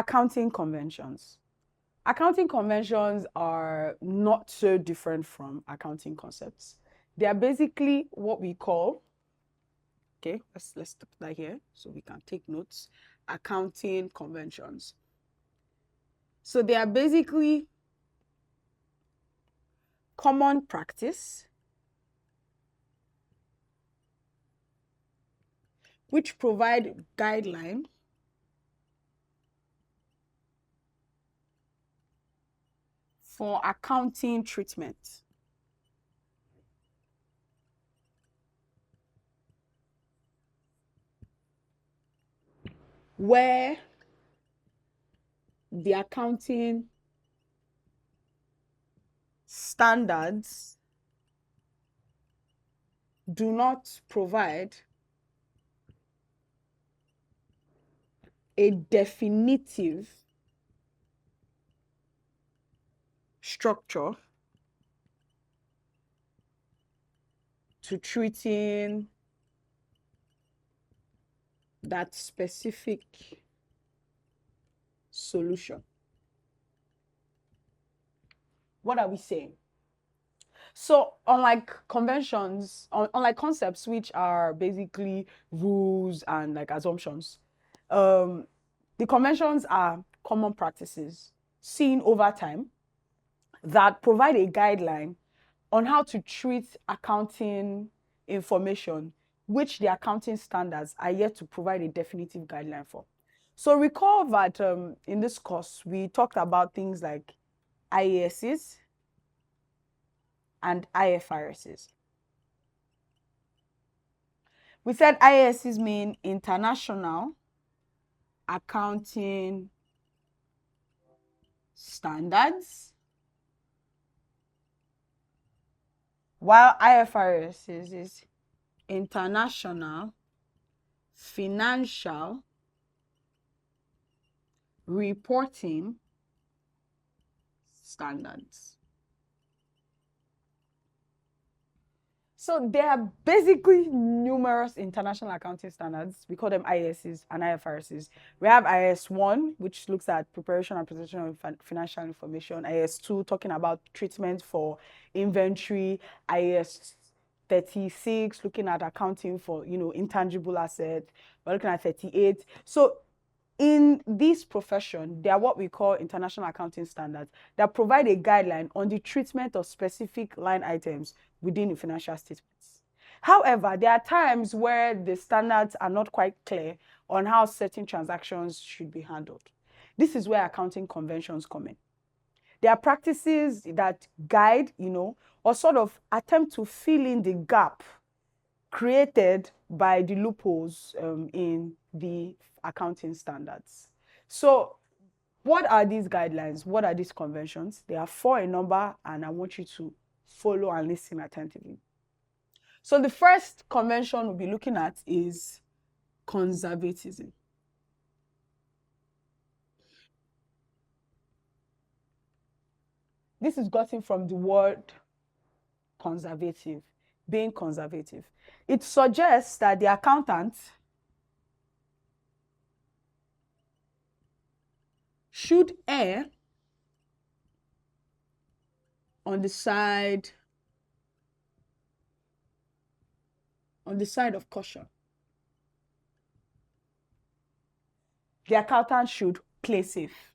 accounting conventions. Accounting conventions are not so different from accounting concepts. They are basically what we call, okay, let's put that here so we can take notes. Accounting conventions. So they are basically common practice which provide guideline for accounting treatment. Where the accounting standards do not provide a definitive structure to treating that specific solution. What are we saying? So unlike conventions, unlike concepts which are basically rules and like assumptions, the conventions are common practices seen over time that provide a guideline on how to treat accounting information, which the accounting standards are yet to provide a definitive guideline for. So recall that in this course, we talked about things like IASs and IFRSs. We said IASs mean International Accounting Standards, while IFRSs is International Financial Reporting Standards. So there are basically numerous international accounting standards. We call them IASs and IFRSs. We have IAS 1, which looks at preparation and presentation of financial information. IAS 2, talking about treatment for inventory. IAS 36, looking at accounting for, intangible assets. We're looking at 38. So in this profession, they are what we call international accounting standards that provide a guideline on the treatment of specific line items within the financial statements. However, there are times where the standards are not quite clear on how certain transactions should be handled. This is where accounting conventions come in. There are practices that guide, or sort of attempt to fill in the gap created by the loopholes in the accounting standards. So what are these guidelines? What are these conventions? They are 4 in number, and I want you to follow and listen attentively. So the first convention we'll be looking at is conservatism. This is gotten from the word conservative, being conservative. It suggests that the accountant should err on the side of caution. The accountant should play safe.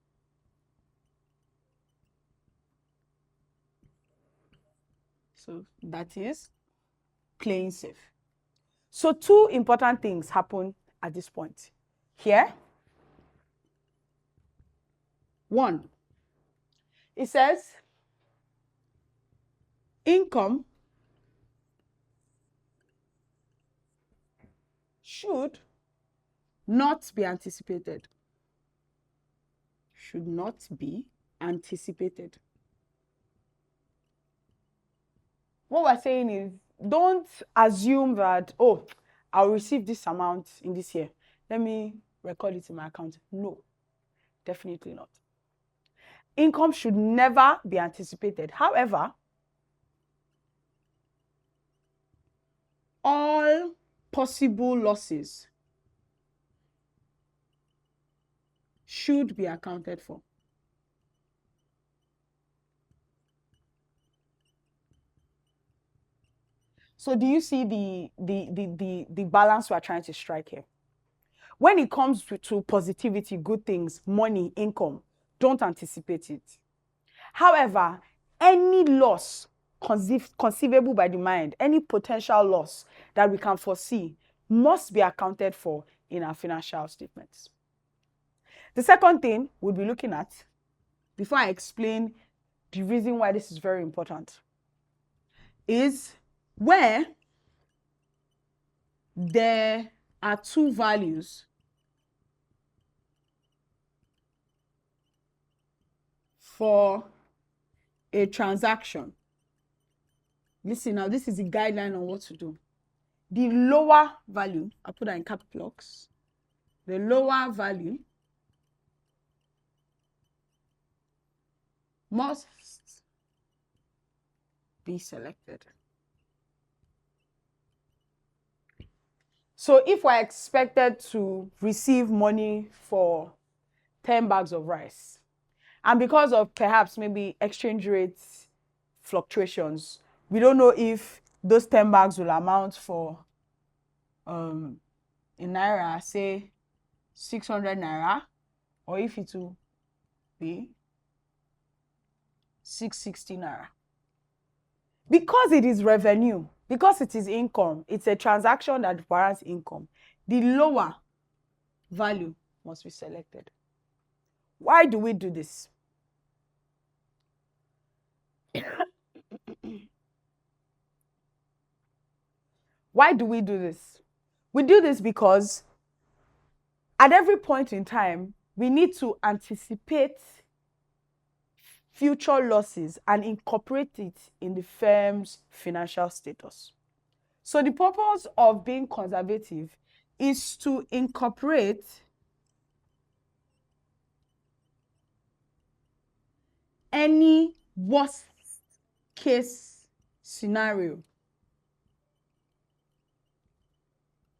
So that is playing safe. So 2 important things happen at this point. Here, 1, it says income should not be anticipated. Should not be anticipated. What we're saying is, don't assume that, oh, I'll receive this amount in this year. Let me record it in my account. No, definitely not. Income should never be anticipated. However, all possible losses should be accounted for. So do you see the balance we are trying to strike here? When it comes to positivity, good things, money, income, don't anticipate it. However, any loss conceivable by the mind, any potential loss that we can foresee must be accounted for in our financial statements. The second thing we'll be looking at, before I explain the reason why this is very important, is where there are two values for a transaction. Listen now, this is a guideline on what to do. The lower value, I put that in cap locks, the lower value must be selected. So if we're expected to receive money for 10 bags of rice, and because of perhaps maybe exchange rates fluctuations, we don't know if those 10 bags will amount for, in Naira, say 600 Naira, or if it will be 660 Naira. Because it is revenue, because it is income, it's a transaction that warrants income, the lower value must be selected. Why do we do this? Why do we do this? We do this because at every point in time, we need to anticipate future losses and incorporate it in the firm's financial status. So the purpose of being conservative is to incorporate any worst case scenario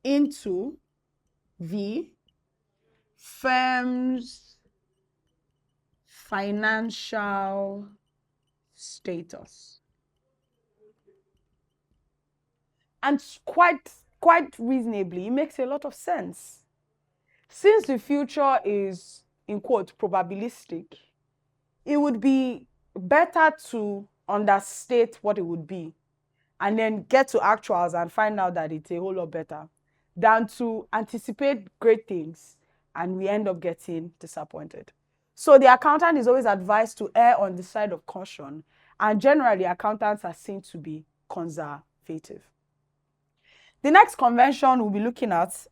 into the firm's financial status. And quite reasonably, it makes a lot of sense. Since the future is, in quote, probabilistic, it would be better to understate what it would be and then get to actuals and find out that it's a whole lot better than to anticipate great things and we end up getting disappointed. So the accountant is always advised to err on the side of caution, and generally accountants are seen to be conservative. The next convention we'll be looking at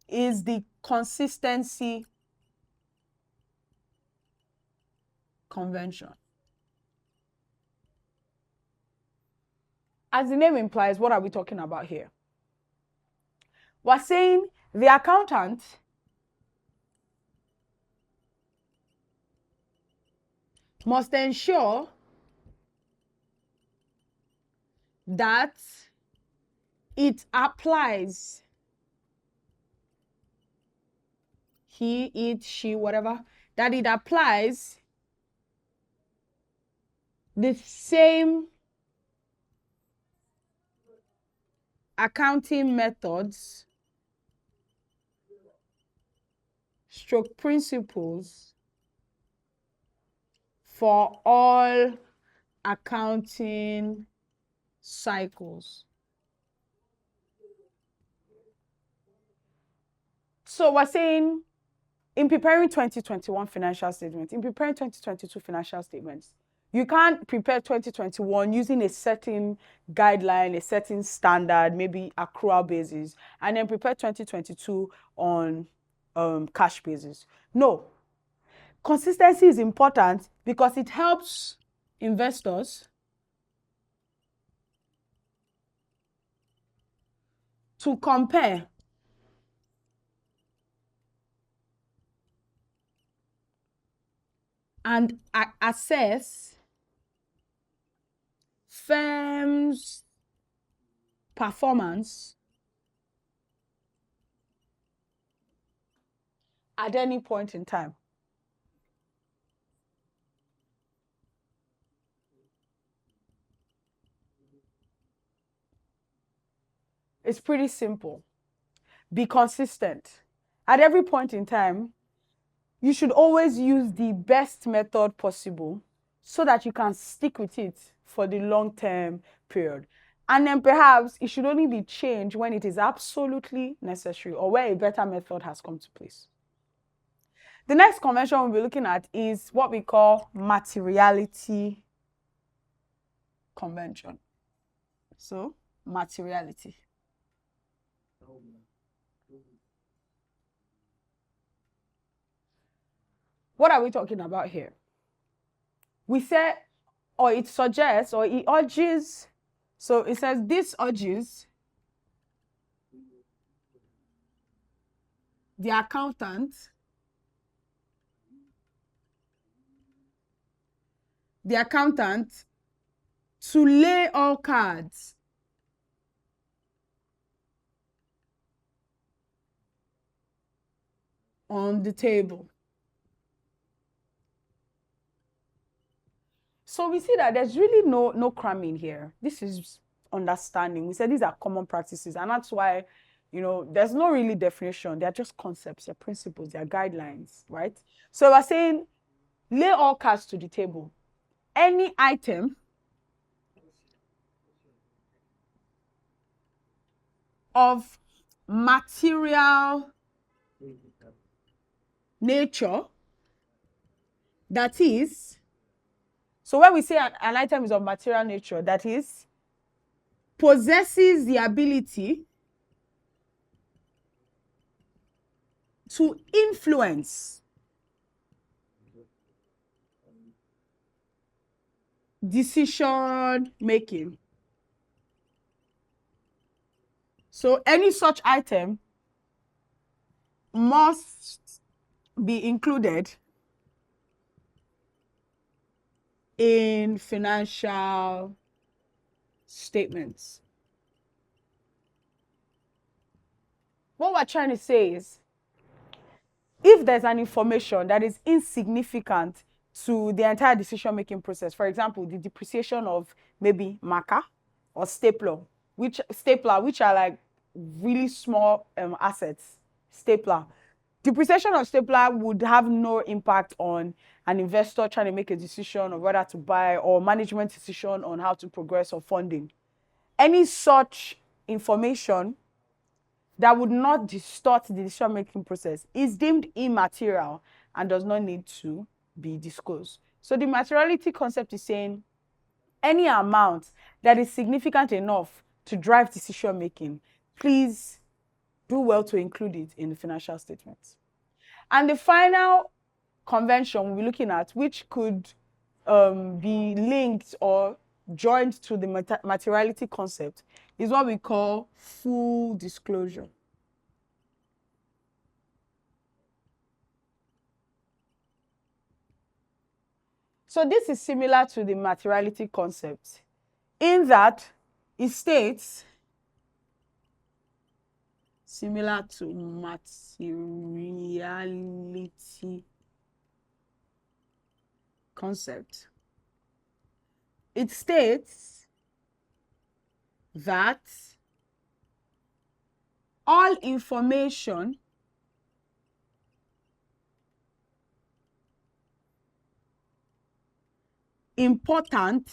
is the consistency convention. As the name implies, what are we talking about here? We're saying the accountant must ensure that it applies, he, it, she, whatever, that it applies the same accounting methods, stroke principles for all accounting cycles. So we're saying in preparing 2021 financial statements, in preparing 2022 financial statements, you can't prepare 2021 using a certain guideline, a certain standard, maybe accrual basis, and then prepare 2022 on cash basis. No. Consistency is important because it helps investors to compare and assess firms' performance at any point in time. It's pretty simple. Be consistent. At every point in time, you should always use the best method possible so that you can stick with it for the long-term period. And then perhaps it should only be changed when it is absolutely necessary or where a better method has come to place. The next convention we'll be looking at is what we call materiality convention. So, materiality. What are we talking about here? We said, or it suggests, or it urges, so it says this urges the accountant to lay all cards on the table. So we see that there's really no cramming here. This is understanding. We said these are common practices, and that's why, there's no really definition. They're just concepts, they're principles, they're guidelines, right? So we're saying, lay all cards to the table. Any item of material nature, that is, so when we say an item is of material nature, that is, possesses the ability to influence decision making. So any such item must be included in financial statements. What we're trying to say is, if there's an information that is insignificant to the entire decision-making process, for example, the depreciation of maybe marker or stapler, which are like really small assets, stapler. Depreciation of stapler would have no impact on an investor trying to make a decision of whether to buy or management decision on how to progress or funding. Any such information that would not distort the decision-making process is deemed immaterial and does not need to be disclosed. So the materiality concept is saying any amount that is significant enough to drive decision-making, please do well to include it in the financial statements. And the final convention we'll be looking at, which could be linked or joined to the materiality concept, is what we call full disclosure. So this is similar to the materiality concept in that it states, similar to materiality concept, it states that all information important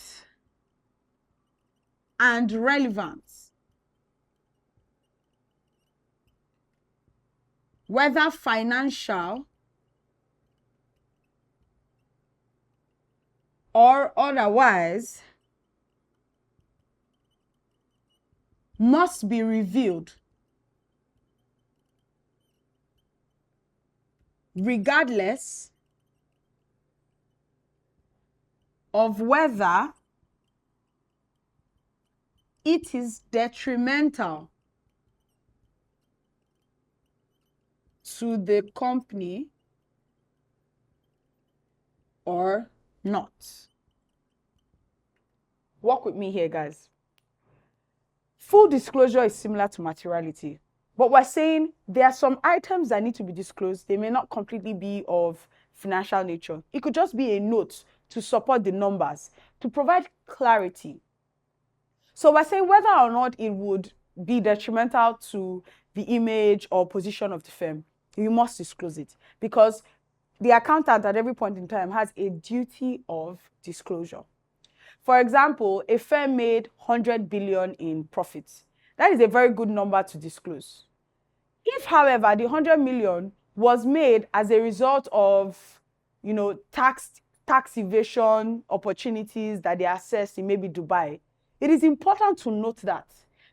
and relevant, whether financial or otherwise, must be revealed regardless of whether it is detrimental to the company or not. Walk with me here, guys. Full disclosure is similar to materiality. But we're saying there are some items that need to be disclosed. They may not completely be of financial nature. It could just be a note to support the numbers, to provide clarity. So we're saying whether or not it would be detrimental to the image or position of the firm, you must disclose it, because the accountant at every point in time has a duty of disclosure. For example, a firm made 100 billion in profits. That is a very good number to disclose. If, however, the 100 million was made as a result of, tax evasion opportunities that they accessed in maybe Dubai, it is important to note that,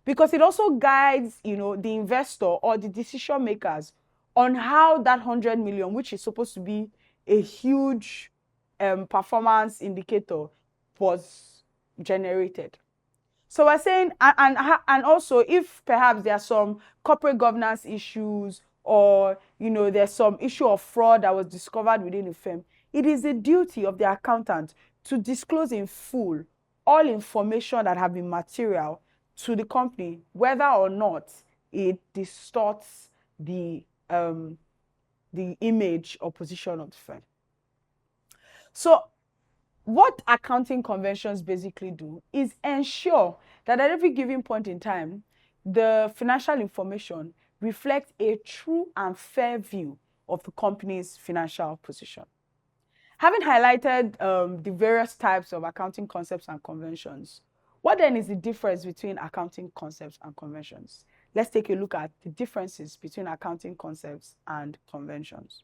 because it also guides, the investor or the decision makers on how that 100 million, which is supposed to be a huge performance indicator, was generated. So we're saying, and also if perhaps there are some corporate governance issues, or there's some issue of fraud that was discovered within the firm, it is the duty of the accountant to disclose in full all information that have been material to the company, whether or not it distorts the image or position of the firm. So what accounting conventions basically do is ensure that at every given point in time, the financial information reflects a true and fair view of the company's financial position. Having highlighted the various types of accounting concepts and conventions, what then is the difference between accounting concepts and conventions? Let's take a look at the differences between accounting concepts and conventions.